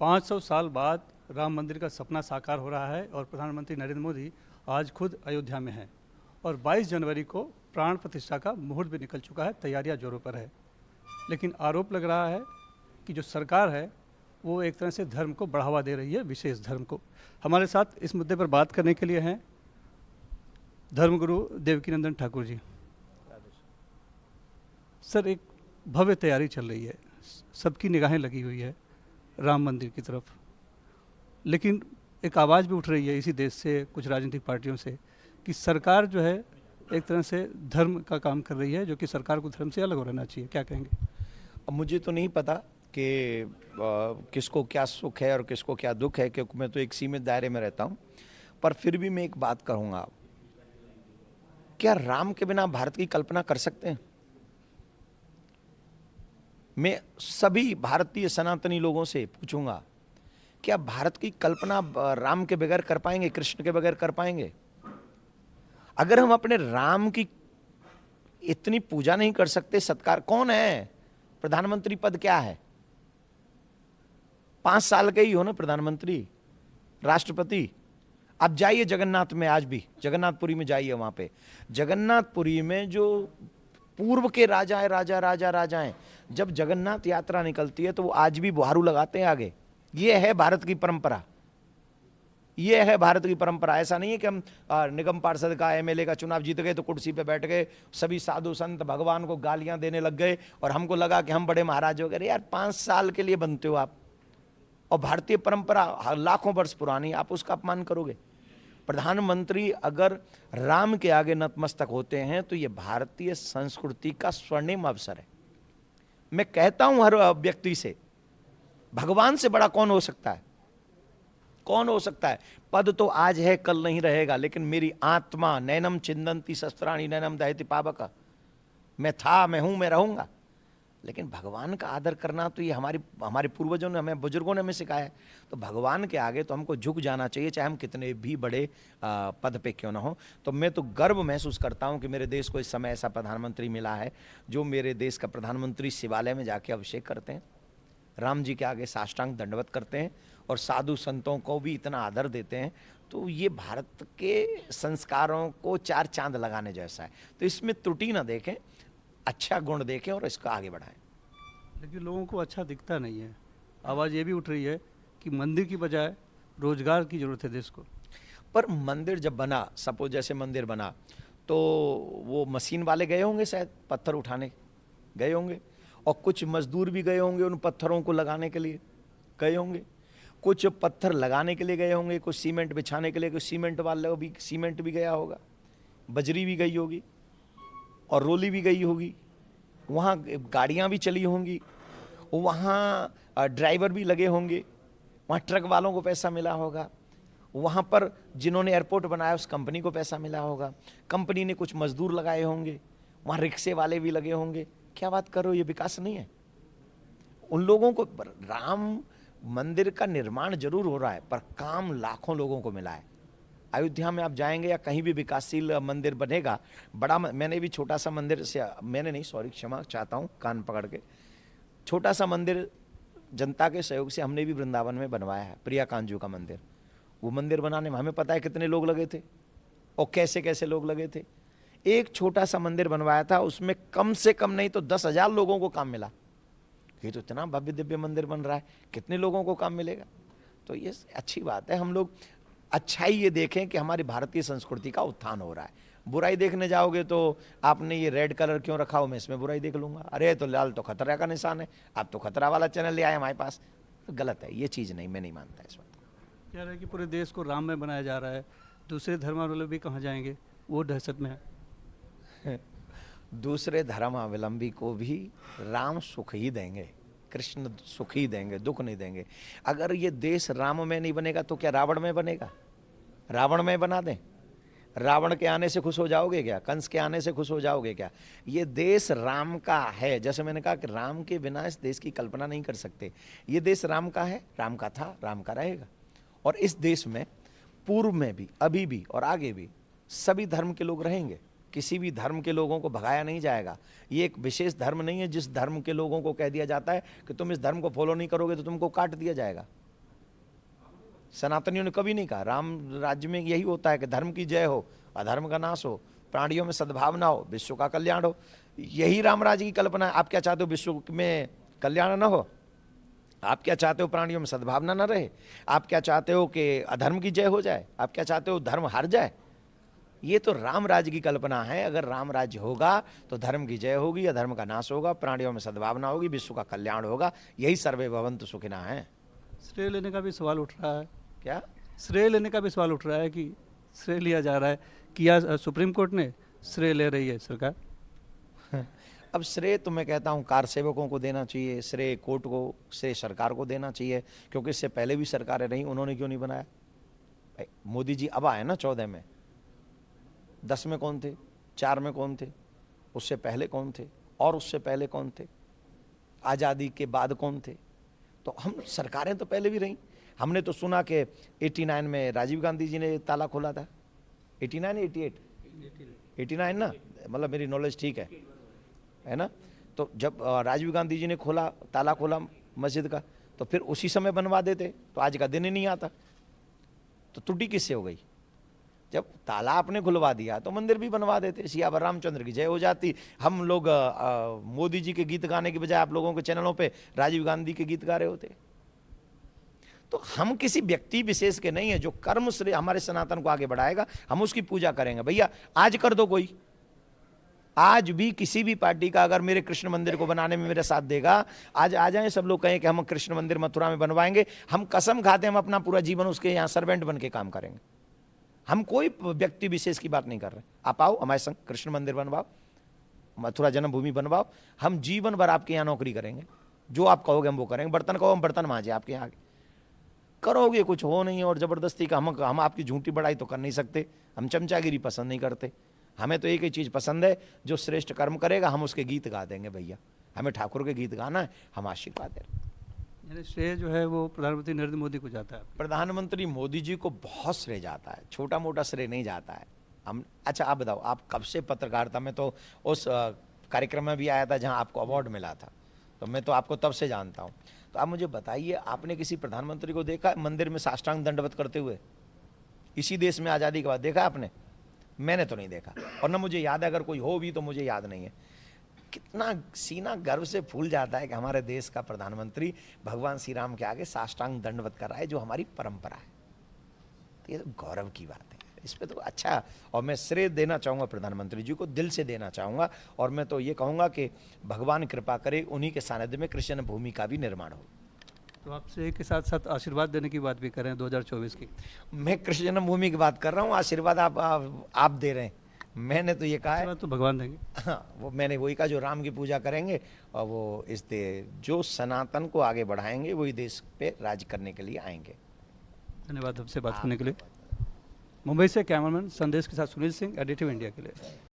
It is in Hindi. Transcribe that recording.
500 साल बाद राम मंदिर का सपना साकार हो रहा है और प्रधानमंत्री नरेंद्र मोदी आज खुद अयोध्या में हैं और 22 जनवरी को प्राण प्रतिष्ठा का मुहूर्त भी निकल चुका है, तैयारियां जोरों पर है। लेकिन आरोप लग रहा है कि जो सरकार है वो एक तरह से धर्म को बढ़ावा दे रही है, विशेष धर्म को। हमारे साथ इस मुद्दे पर बात करने के लिए हैं धर्मगुरु देवकीनंदन ठाकुर जी। सर, एक भव्य तैयारी चल रही है, सबकी निगाहें लगी हुई है राम मंदिर की तरफ, लेकिन एक आवाज़ भी उठ रही है इसी देश से, कुछ राजनीतिक पार्टियों से, कि सरकार जो है एक तरह से धर्म का काम कर रही है, जो कि सरकार को धर्म से अलग हो रहना चाहिए। क्या कहेंगे? अब मुझे तो नहीं पता कि किसको क्या सुख है और किसको क्या दुख है, क्योंकि मैं तो एक सीमित दायरे में रहता हूँ। पर फिर भी मैं एक बात कहूँगा, क्या राम के बिना भारत की कल्पना कर सकते हैं? मैं सभी भारतीय सनातनी लोगों से पूछूंगा, क्या भारत की कल्पना राम के बगैर कर पाएंगे, कृष्ण के बगैर कर पाएंगे? अगर हम अपने राम की इतनी पूजा नहीं कर सकते, सत्कार, कौन है? प्रधानमंत्री पद क्या है? 5 साल के ही हो ना प्रधानमंत्री, राष्ट्रपति। अब जाइए जगन्नाथ में, आज भी जगन्नाथपुरी में जाइए, वहां पे जगन्नाथपुरी में जो पूर्व के राजा है, राजा हैं, जब जगन्नाथ यात्रा निकलती है तो वो आज भी बुहारू लगाते हैं आगे। ये है भारत की परंपरा, ये है भारत की परंपरा। ऐसा नहीं है कि हम निगम पार्षद का, एमएलए का चुनाव जीत गए तो कुर्सी पे बैठ गए, सभी साधु संत भगवान को गालियां देने लग गए और हमको लगा कि हम बड़े महाराज हो गए। यार 5 साल के लिए बनते हो आप, और भारतीय परंपरा लाखों वर्ष पुरानी, आप उसका अपमान करोगे? प्रधानमंत्री अगर राम के आगे नतमस्तक होते हैं तो यह भारतीय संस्कृति का स्वर्णिम अवसर है। मैं कहता हूं हर व्यक्ति से, भगवान से बड़ा कौन हो सकता है? कौन हो सकता है? पद तो आज है, कल नहीं रहेगा, लेकिन मेरी आत्मा नैनम चिंदंती शस्त्राणी नैनम दहति पावक, मैं था, मैं हूं, मैं रहूंगा। लेकिन भगवान का आदर करना तो ये हमारे पूर्वजों ने, हमें बुजुर्गों ने हमें सिखाया है। तो भगवान के आगे तो हमको झुक जाना चाहिए, चाहे हम कितने भी बड़े पद पे क्यों ना हो। तो मैं तो गर्व महसूस करता हूं कि मेरे देश को इस समय ऐसा प्रधानमंत्री मिला है जो मेरे देश का प्रधानमंत्री शिवालय में जाके अभिषेक करते हैं, राम जी के आगे साष्टांग दंडवत करते हैं और साधु संतों को भी इतना आदर देते हैं। तो ये भारत के संस्कारों को 4 चांद लगाने जैसा है। तो इसमें त्रुटि ना देखें, अच्छा गुण देखें और इसको आगे बढ़ाएं। लेकिन लोगों को अच्छा दिखता नहीं है। आवाज़ ये भी उठ रही है कि मंदिर की बजाय रोजगार की जरूरत है देश को। पर मंदिर जब बना, सपोज जैसे मंदिर बना, तो वो मशीन वाले गए होंगे, शायद पत्थर उठाने गए होंगे, और कुछ मजदूर भी गए होंगे उन पत्थरों को लगाने के लिए गए होंगे, कुछ पत्थर लगाने के लिए गए होंगे, कुछ सीमेंट बिछाने के लिए, कुछ सीमेंट वाले भी, सीमेंट भी गया होगा, बजरी भी गई होगी और रोली भी गई होगी, वहाँ गाड़ियाँ भी चली होंगी, वहाँ ड्राइवर भी लगे होंगे, वहाँ ट्रक वालों को पैसा मिला होगा, वहाँ पर जिन्होंने एयरपोर्ट बनाया उस कंपनी को पैसा मिला होगा, कंपनी ने कुछ मजदूर लगाए होंगे, वहाँ रिक्शे वाले भी लगे होंगे। क्या बात करो, ये विकास नहीं है? उन लोगों को, राम मंदिर का निर्माण जरूर हो रहा है पर काम लाखों लोगों को मिला है। अयोध्या में आप जाएंगे या कहीं भी विकासशील मंदिर बनेगा, बड़ा, मैंने भी छोटा सा मंदिर से, मैंने नहीं, सॉरी, क्षमा चाहता हूँ, कान पकड़ के, छोटा सा मंदिर जनता के सहयोग से हमने भी वृंदावन में बनवाया है, प्रिया कांजू का मंदिर। वो मंदिर बनाने में हमें पता है कितने लोग लगे थे और कैसे कैसे लोग लगे थे। एक छोटा सा मंदिर बनवाया था, उसमें कम से कम नहीं तो 10,000 लोगों को काम मिला। ये तो इतना भव्य दिव्य मंदिर बन रहा है, कितने लोगों को काम मिलेगा? तो ये अच्छी बात है, हम लोग अच्छाई ये देखें कि हमारी भारतीय संस्कृति का उत्थान हो रहा है। बुराई देखने जाओगे तो आपने ये रेड कलर क्यों रखा हो, मैं इसमें बुराई देख लूंगा, अरे तो लाल तो खतरा का निशान है, आप तो खतरा वाला चैनल ले आए हमारे पास, तो गलत है ये चीज़, नहीं, मैं नहीं मानता इस बात को। कह रहे हैं कि पूरे देश को राम में बनाया जा रहा है, दूसरे धर्मावलंबी कहाँ जाएंगे, वो दहशत में है। दूसरे धर्मावलंबी को भी राम सुख ही देंगे, कृष्ण सुख ही देंगे, दुख नहीं देंगे। अगर ये देश राम में नहीं बनेगा तो क्या रावण में बनेगा? रावण में बना दें, रावण के आने से खुश हो जाओगे क्या? कंस के आने से खुश हो जाओगे क्या? ये देश राम का है। जैसे मैंने कहा कि राम के बिना इस देश की कल्पना नहीं कर सकते। ये देश राम का है, राम का था, राम का रहेगा। और इस देश में पूर्व में भी, अभी भी और आगे भी सभी धर्म के लोग रहेंगे, किसी भी धर्म के लोगों को भगाया नहीं जाएगा। ये एक विशेष धर्म नहीं है जिस धर्म के लोगों को कह दिया जाता है कि तुम इस धर्म को फॉलो नहीं करोगे तो तुमको काट दिया जाएगा। सनातनियों ने कभी नहीं कहा। राम राज्य में यही होता है कि धर्म की जय हो, अधर्म का नाश हो, प्राणियों में सद्भावना हो, विश्व का कल्याण हो। यही राम राज्य की कल्पना है। आप क्या चाहते हो? विश्व में कल्याण न हो? आप क्या चाहते हो? प्राणियों में सद्भावना न रहे? आप क्या चाहते हो कि अधर्म की जय हो जाए? आप क्या चाहते हो? धर्म हार जाए? ये तो राम राज्य की कल्पना है। अगर राम राज्य होगा तो धर्म की जय होगी, अधर्म का नाश होगा, प्राणियों में सद्भावना होगी, विश्व का कल्याण होगा। यही सर्वे भवन्तु सुखिनः है। श्रेय लेने का भी सवाल उठ रहा है। क्या श्रेय लेने का भी सवाल उठ रहा है कि श्रेय लिया जा रहा है, किया सुप्रीम कोर्ट ने, श्रेय ले रही है सरकार। अब श्रेय तो मैं कहता हूँ कार सेवकों को देना चाहिए, श्रेय कोर्ट को, श्रेय सरकार को देना चाहिए, क्योंकि इससे पहले भी सरकारें रहीं, उन्होंने क्यों नहीं बनाया? भाई मोदी जी अब आए ना 14 में, 10 में कौन थे, 4 में कौन थे, उससे पहले कौन थे, और उससे पहले कौन थे, आज़ादी के बाद कौन थे? तो हम सरकारें तो पहले भी रहीं। हमने तो सुना कि 89 में राजीव गांधी जी ने ताला खोला था। 89 89 ना, मतलब मेरी नॉलेज ठीक है ना? तो जब राजीव गांधी जी ने ताला खोला मस्जिद का, तो फिर उसी समय बनवा देते तो आज का दिन ही नहीं आता। तो त्रुटि किससे हो गई? जब ताला आपने खुलवा दिया तो मंदिर भी बनवा देते, सियावर रामचंद्र की जय हो जाती। हम लोग मोदी जी के गीत गाने की बजाय आप लोगों के चैनलों पे राजीव गांधी के गीत गा रहे होते। तो हम किसी व्यक्ति विशेष के नहीं है। जो कर्म श्रेय हमारे सनातन को आगे बढ़ाएगा, हम उसकी पूजा करेंगे। भैया आज कर दो, कोई आज भी किसी भी पार्टी का अगर मेरे कृष्ण मंदिर को बनाने में मेरा साथ देगा, आज आ जाएं सब लोग, कहें कि हम कृष्ण मंदिर मथुरा में बनवाएंगे, हम कसम खाते हैं हम अपना पूरा जीवन उसके यहाँ सर्वेंट बन के काम करेंगे। हम कोई व्यक्ति विशेष की बात नहीं कर रहे। आप आओ हमारे संग, कृष्ण मंदिर बनवाओ, मथुरा जन्मभूमि बनवाओ, हम जीवन भर आपके यहाँ नौकरी करेंगे। जो आप कहोगे हम वो करेंगे। बर्तन कहो हम बर्तन मांजे आपके यहाँ आगे। करोगे कुछ हो नहीं, और जबरदस्ती का हम आपकी झूठी बड़ाई तो कर नहीं सकते। हम चमचागिरी पसंद नहीं करते। हमें तो एक ही चीज़ पसंद है, जो श्रेष्ठ कर्म करेगा हम उसके गीत गा देंगे। भैया हमें ठाकुर के गीत गाना है, हम आशीर्वाद दे रहे हैं। यानी श्रेय जो है वो प्रधानमंत्री नरेंद्र मोदी को जाता है। प्रधानमंत्री मोदी जी को बहुत श्रेय जाता है, छोटा मोटा श्रेय नहीं जाता है। हम अच्छा आप बताओ, आप कब से पत्रकारिता में, तो उस कार्यक्रम में भी आया था जहां आपको अवार्ड मिला था, तो मैं तो आपको तब से जानता हूं। तो आप मुझे बताइए, आपने किसी प्रधानमंत्री को देखा मंदिर में साष्टांग दंडवत करते हुए? इसी देश में आज़ादी के बाद देखा आपने? मैंने तो नहीं देखा, और न मुझे याद है। अगर कोई हो भी तो मुझे याद नहीं है। कितना सीना गर्व से फूल जाता है कि हमारे देश का प्रधानमंत्री भगवान श्री राम के आगे साष्टांग दंडवत कर रहा है, जो हमारी परंपरा है। तो ये तो गौरव की बात है। इस पे तो अच्छा, और मैं श्रेय देना चाहूँगा प्रधानमंत्री जी को, दिल से देना चाहूँगा। और मैं तो ये कहूँगा कि भगवान कृपा करे, उन्हीं के सानिध्य में कृष्ण भूमि का भी निर्माण हो। तो आप श्रेय के साथ साथ आशीर्वाद देने की बात भी करें 2024 की। मैं कृष्ण जन्मभूमि की बात कर रहा हूँ, आशीर्वाद आप दे रहे हैं। मैंने तो ये कहा है, तो भगवान देंगे। हाँ, वो मैंने वही कहा, जो राम की पूजा करेंगे और वो जो सनातन को आगे बढ़ाएंगे, वही देश पे राज करने के लिए आएंगे। धन्यवाद हमसे बात करने के लिए। मुंबई से कैमरामैन संदेश के साथ सुनील सिंह, एडिटिव इंडिया के लिए।